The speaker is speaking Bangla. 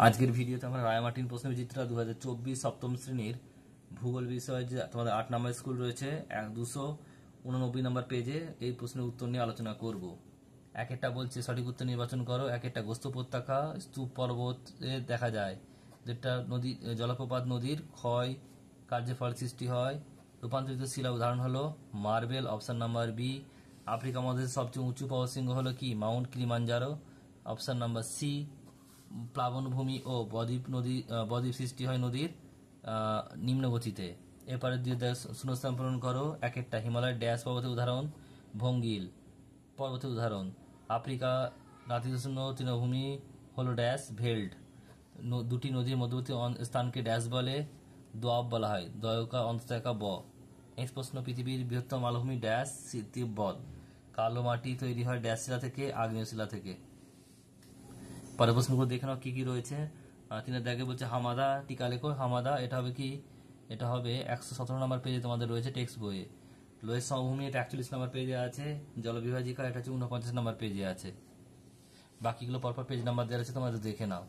আজকের ভিডিওতে আমরা রায়মার্টিন প্রশ্নবিচিত্রা 2024 সপ্তম শ্রেণীর ভূগোল বিষয়ে যে তোমাদের 8 নম্বর স্কুল রয়েছে 289 নম্বর পেজে এই প্রশ্নের উত্তর নিয়ে আলোচনা করব। এক একটা বলছে সঠিক উত্তর নির্বাচন করো। এক একটা গোস্ত উপত্যকা স্তূপ পর্বতে দেখা যায়, যেটা নদী জলপ্রপাত নদীর ক্ষয় কার্যের ফলে সৃষ্টি হয়। রূপান্তরিত শিলা উদাহরণ হলো marble, option number B. Africa মহাদেশের সবচেয়ে উঁচু পর্বতশৃঙ্গ হলো কি mount Kilimanjaro, option number C. প্লাবনভূমি ও বদ্বীপ সৃষ্টি হয় নদীর নিম্নগতিতে। এরপরে শূন্যস্থান পূরণ করো। এক একটা হিমালয়ের ড্যাশ পর্বতের উদাহরণ ভঙ্গিল পর্বতের উদাহরণ। আফ্রিকা নাতিশীতোষ্ণ তৃণভূমি হলো ড্যাশ ভেল্ড। দুটি নদীর মধ্যবর্তী স্থানকে ড্যাশ বলে দোয়াব বলা হয়, দয়কা অন্তকা ব। নেক্সট প্রশ্ন, পৃথিবীর বৃহত্তম মালভূমি ড্যাশ তিব্বত। কালো মাটি তৈরি হয় ড্যাশ শিলা থেকে, আগ্নেয় শিলা থেকে। পরের প্রশ্নগুলো দেখে নাও কি কি রয়েছে। তিনের দাগে বলছে হামাদা, টিকা লেখো। হামাদা এটা হবে কি, এটা হবে 117 নম্বর পেজে তোমাদের রয়েছে টেক্সট বইয়ে। লোয়ের সমভূমি এটা 41 নম্বর পেজে আছে। জলবিভাজিকা এটা হচ্ছে 49 নম্বর পেজে আছে। বাকিগুলো পরপর পেজ নাম্বার দেওয়া আছে, তোমাদের দেখে নাও।